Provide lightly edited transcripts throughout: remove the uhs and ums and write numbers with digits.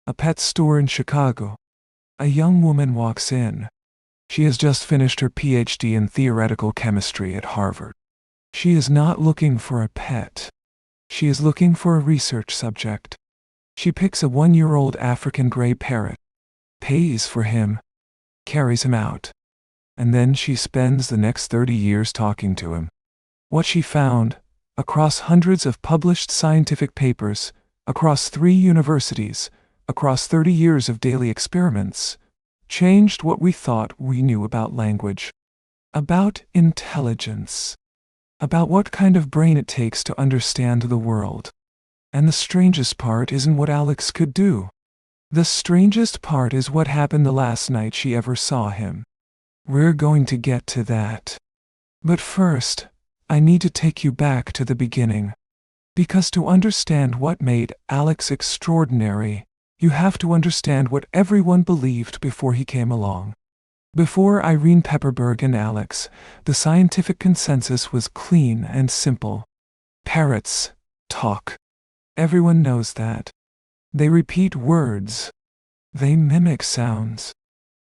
A pet store in Chicago. A young woman walks in. She has just finished her PhD in theoretical chemistry at Harvard. She is not looking for a pet. She is looking for a research subject. She picks a 1-year-old African gray parrot, pays for him, carries him out, and then she spends the next 30 years talking to him. What she found, across hundreds of published scientific papers, across 3 universities, across 30 years of daily experiments, changed what we thought we knew about language, about intelligence, about what kind of brain it takes to understand the world. And the strangest part isn't what Alex could do. The strangest part is what happened the last night she ever saw him. We're going to get to that. But first, I need to take you back to the beginning. Because to understand what made Alex extraordinary, you have to understand what everyone believed before he came along. Before Irene Pepperberg and Alex, the scientific consensus was clean and simple. Parrots talk. Everyone knows that. They repeat words. They mimic sounds.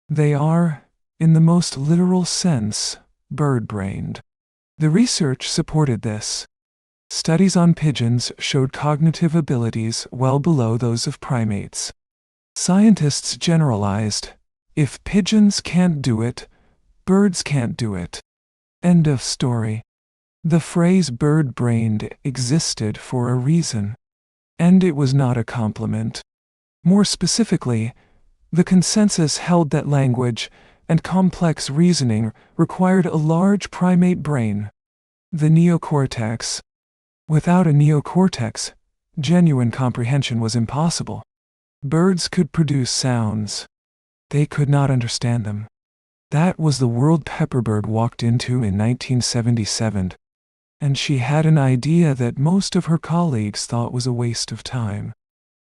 They are, in the most literal sense, bird-brained. The research supported this. Studies on pigeons showed cognitive abilities well below those of primates. Scientists generalized, if pigeons can't do it, birds can't do it. End of story. The phrase bird-brained existed for a reason. And it was not a compliment. More specifically, the consensus held that language and complex reasoning required a large primate brain, the neocortex. Without a neocortex, genuine comprehension was impossible. Birds could produce sounds. They could not understand them. That was the world Pepperberg walked into in 1977, and she had an idea that most of her colleagues thought was a waste of time.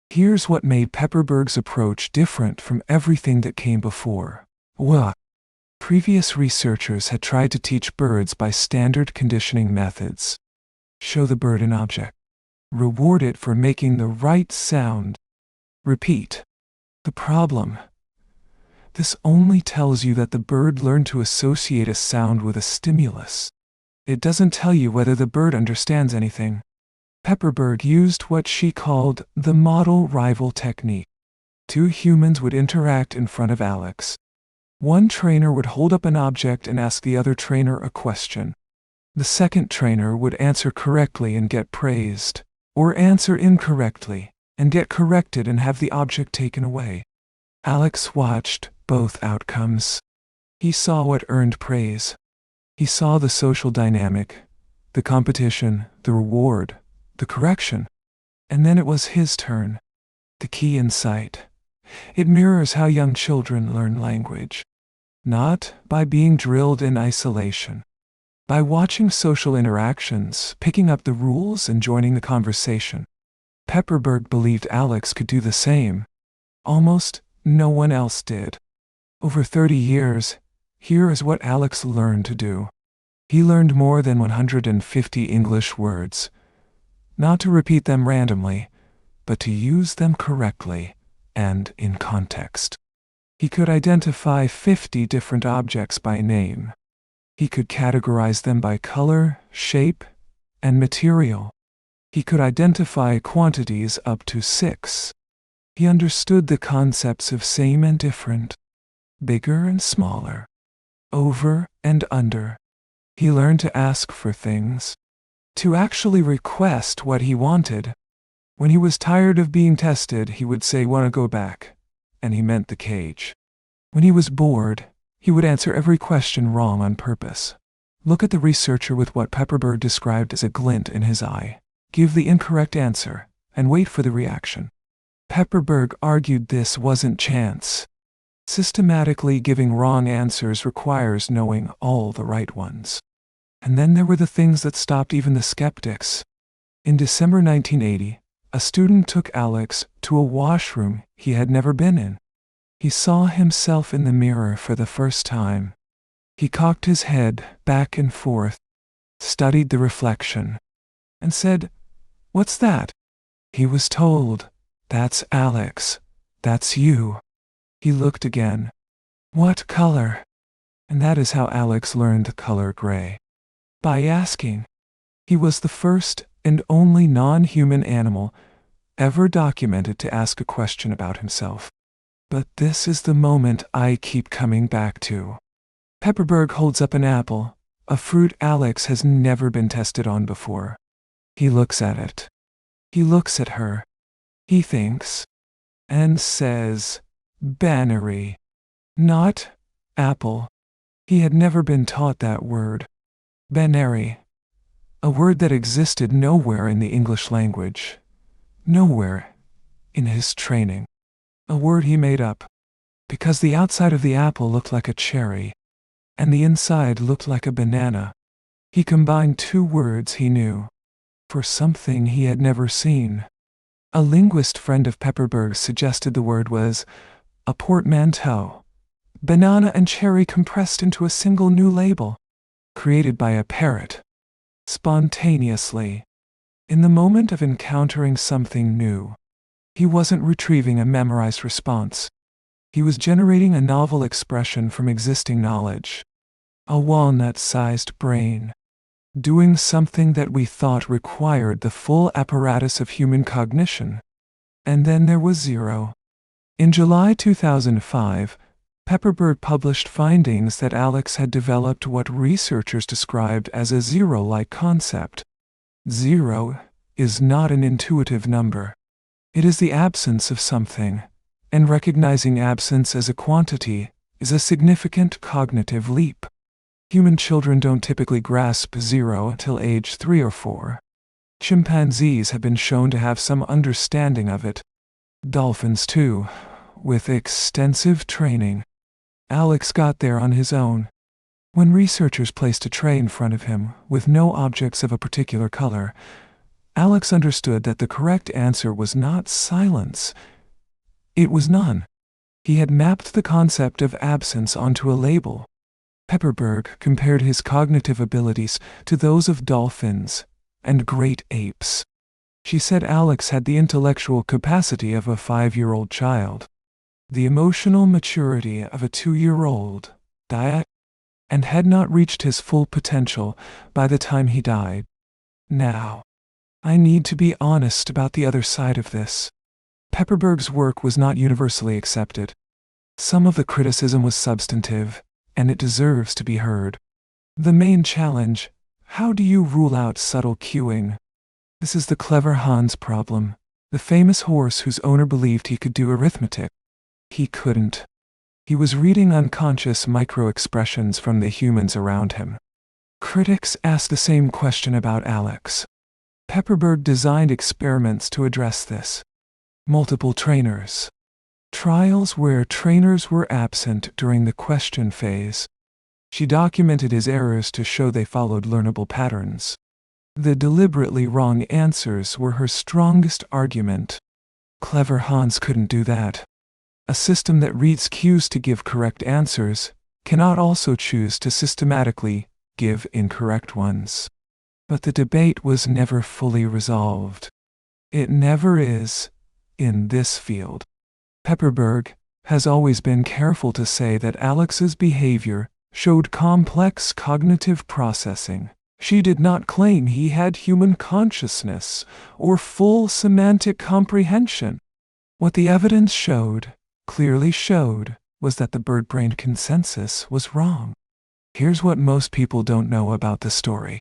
Here's what made Pepperberg's approach different from everything that came before. Previous researchers had tried to teach birds by standard conditioning methods. Show the bird an object. Reward it for making the right sound. Repeat. The problem. This only tells you that the bird learned to associate a sound with a stimulus. It doesn't tell you whether the bird understands anything. Pepperberg used what she called the model rival technique. 2 humans would interact in front of Alex. One trainer would hold up an object and ask the other trainer a question. The second trainer would answer correctly and get praised, or answer incorrectly and get corrected and have the object taken away. Alex watched both outcomes. He saw what earned praise. He saw the social dynamic, the competition, the reward, the correction. And then it was his turn. The key insight. It mirrors how young children learn language. Not by being drilled in isolation. By watching social interactions, picking up the rules and joining the conversation. Pepperberg believed Alex could do the same. Almost no one else did. Over 30 years, here is what Alex learned to do. He learned more than 150 English words. Not to repeat them randomly, but to use them correctly and in context. He could identify 50 different objects by name. He could categorize them by color, shape, and material. He could identify quantities up to 6. He understood the concepts of same and different, bigger and smaller, over and under. He learned to ask for things, to actually request what he wanted. When he was tired of being tested, he would say, "Want to go back?" And he meant the cage. When he was bored, he would answer every question wrong on purpose. Look at the researcher with what Pepperberg described as a glint in his eye. Give the incorrect answer, and wait for the reaction. Pepperberg argued this wasn't chance. Systematically giving wrong answers requires knowing all the right ones. And then there were the things that stopped even the skeptics. In December 1980, a student took Alex to a washroom he had never been in. He saw himself in the mirror for the first time. He cocked his head back and forth, studied the reflection, and said, "What's that?" He was told, "That's Alex. "That's you." He looked again. "What color?" And that is how Alex learned the color gray. By asking. He was the first and only non-human animal ever documented to ask a question about himself. But this is the moment I keep coming back to. Pepperberg holds up an apple, a fruit Alex has never been tested on before. He looks at it. He looks at her. He thinks. And says, "Bannery." Not apple. He had never been taught that word. Bannery. A word that existed nowhere in the English language. Nowhere in his training. A word he made up. Because the outside of the apple looked like a cherry, and the inside looked like a banana. He combined two words he knew for something he had never seen. A linguist friend of Pepperberg suggested the word was a portmanteau. Banana and cherry compressed into a single new label, created by a parrot. Spontaneously. In the moment of encountering something new, he wasn't retrieving a memorized response. He was generating a novel expression from existing knowledge. A walnut-sized brain. Doing something that we thought required the full apparatus of human cognition. And then there was zero. In July 2005, Pepperberg published findings that Alex had developed what researchers described as a zero-like concept. Zero is not an intuitive number. It is the absence of something, and recognizing absence as a quantity is a significant cognitive leap. Human children don't typically grasp zero until age 3 or 4. Chimpanzees have been shown to have some understanding of it. Dolphins too, with extensive training. Alex got there on his own. When researchers placed a tray in front of him with no objects of a particular color, Alex understood that the correct answer was not silence. It was none. He had mapped the concept of absence onto a label. Pepperberg compared his cognitive abilities to those of dolphins and great apes. She said Alex had the intellectual capacity of a 5-year-old child, the emotional maturity of a 2-year-old, and had not reached his full potential by the time he died. Now, I need to be honest about the other side of this. Pepperberg's work was not universally accepted. Some of the criticism was substantive, and it deserves to be heard. The main challenge: how do you rule out subtle cueing? This is the clever Hans problem, the famous horse whose owner believed he could do arithmetic. He couldn't. He was reading unconscious micro-expressions from the humans around him. Critics asked the same question about Alex. Pepperberg designed experiments to address this. Multiple trainers. Trials where trainers were absent during the question phase. She documented his errors to show they followed learnable patterns. The deliberately wrong answers were her strongest argument. Clever Hans couldn't do that. A system that reads cues to give correct answers cannot also choose to systematically give incorrect ones. But the debate was never fully resolved. It never is, in this field. Pepperberg has always been careful to say that Alex's behavior showed complex cognitive processing. She did not claim he had human consciousness or full semantic comprehension. What the evidence clearly showed, was that the bird-brained consensus was wrong. Here's what most people don't know about the story.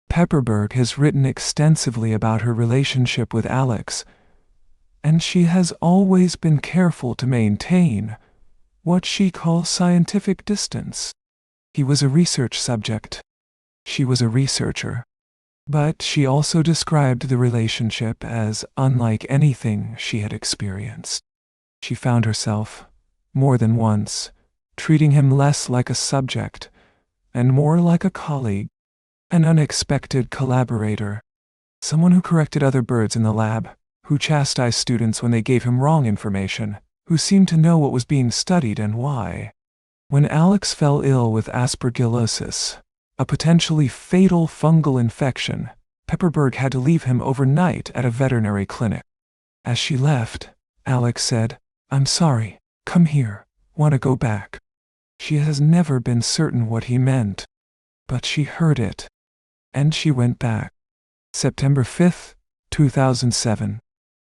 Pepperberg has written extensively about her relationship with Alex, and she has always been careful to maintain what she calls scientific distance. He was a research subject. She was a researcher. But she also described the relationship as unlike anything she had experienced. She found herself, more than once, treating him less like a subject and more like a colleague, an unexpected collaborator, someone who corrected other birds in the lab, who chastised students when they gave him wrong information, who seemed to know what was being studied and why. When Alex fell ill with aspergillosis, a potentially fatal fungal infection, Pepperberg had to leave him overnight at a veterinary clinic. As she left, Alex said, I'm sorry, come here, wanna go back. She has never been certain what he meant, but she heard it, and she went back. September 5th, 2007.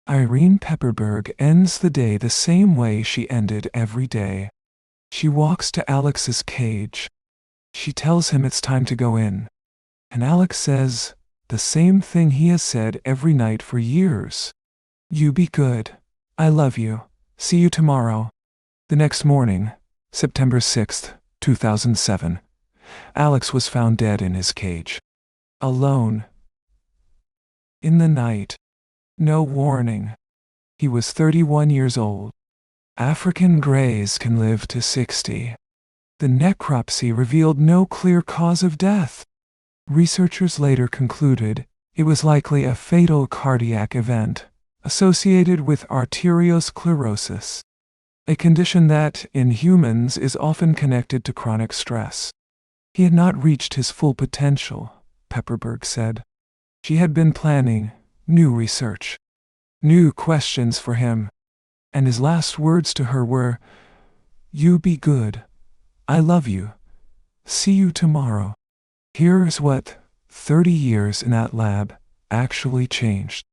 Irene Pepperberg ends the day the same way she ended every day. She walks to Alex's cage. She tells him it's time to go in. And Alex says the same thing he has said every night for years. You be good. I love you. See you tomorrow. The next morning, September 6th, 2007, Alex was found dead in his cage. Alone. In the night. No warning. He was 31 years old. African greys can live to 60. The necropsy revealed no clear cause of death. Researchers later concluded it was likely a fatal cardiac event associated with arteriosclerosis, a condition that, in humans, is often connected to chronic stress. He had not reached his full potential, Pepperberg said. She had been planning new research, new questions for him, and his last words to her were, "You be good. I love you. See you tomorrow." Here's what 30 years in that lab actually changed.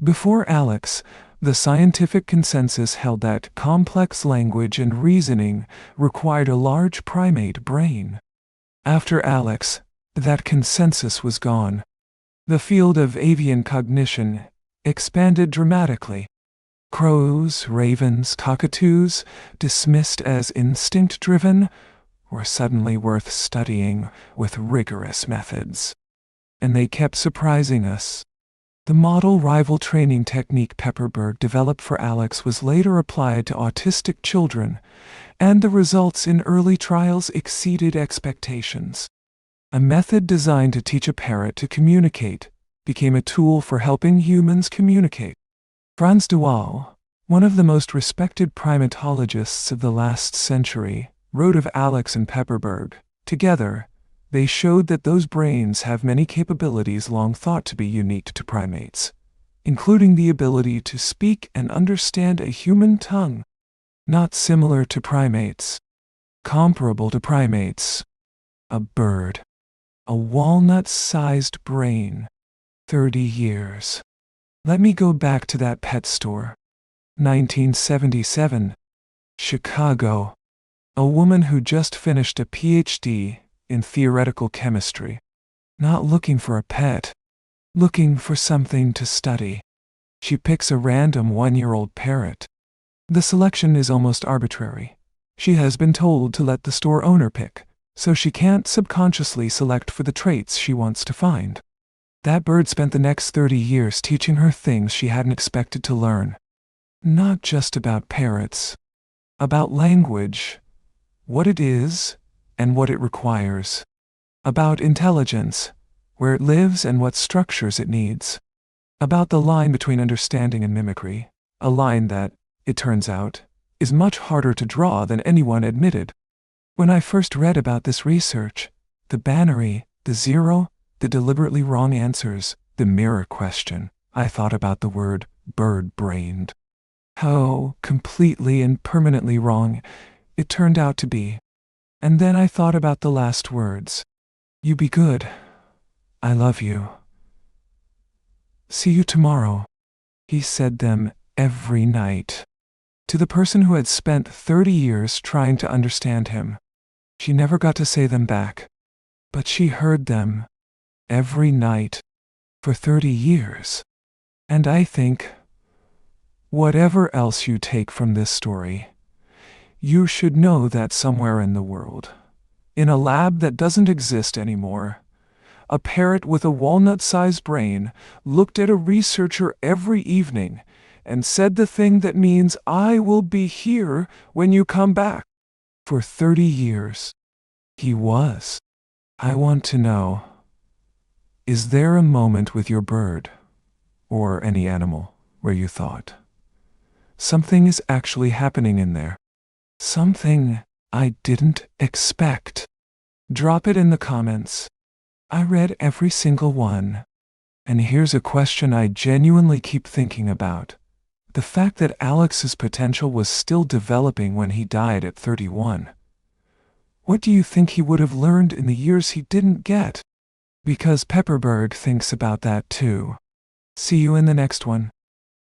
Before Alex, the scientific consensus held that complex language and reasoning required a large primate brain. After Alex, that consensus was gone. The field of avian cognition expanded dramatically. Crows, ravens, cockatoos, dismissed as instinct-driven, were suddenly worth studying with rigorous methods. And they kept surprising us. The model rival training technique Pepperberg developed for Alex was later applied to autistic children, and the results in early trials exceeded expectations. A method designed to teach a parrot to communicate became a tool for helping humans communicate. Frans de Waal, one of the most respected primatologists of the last century, wrote of Alex and Pepperberg. Together, they showed that those brains have many capabilities long thought to be unique to primates, including the ability to speak and understand a human tongue. Not similar to primates, comparable to primates. A bird. A walnut-sized brain. 30 years. Let me go back to that pet store. 1977. Chicago. A woman who just finished a PhD in theoretical chemistry. Not looking for a pet. Looking for something to study. She picks a random 1-year-old parrot. The selection is almost arbitrary. She has been told to let the store owner pick, so she can't subconsciously select for the traits she wants to find. That bird spent the next 30 years teaching her things she hadn't expected to learn. Not just about parrots. About language, what it is, and what it requires. About intelligence, where it lives and what structures it needs. About the line between understanding and mimicry, a line that, it turns out, is much harder to draw than anyone admitted. When I first read about this research, the bannery, the zero, the deliberately wrong answers, the mirror question, I thought about the word bird-brained. How completely and permanently wrong it turned out to be. And then I thought about the last words. You be good. I love you. See you tomorrow. He said them every night. To the person who had spent 30 years trying to understand him. She never got to say them back. But she heard them. Every night. For 30 years. And I think, whatever else you take from this story, you should know that somewhere in the world, in a lab that doesn't exist anymore, a parrot with a walnut-sized brain looked at a researcher every evening and said the thing that means I will be here when you come back. For 30 years. He was. I want to know, is there a moment with your bird, or any animal, where you thought, something is actually happening in there? Something I didn't expect. Drop it in the comments. I read every single one. And here's a question I genuinely keep thinking about. The fact that Alex's potential was still developing when he died at 31. What do you think he would have learned in the years he didn't get? Because Pepperberg thinks about that too. See you in the next one.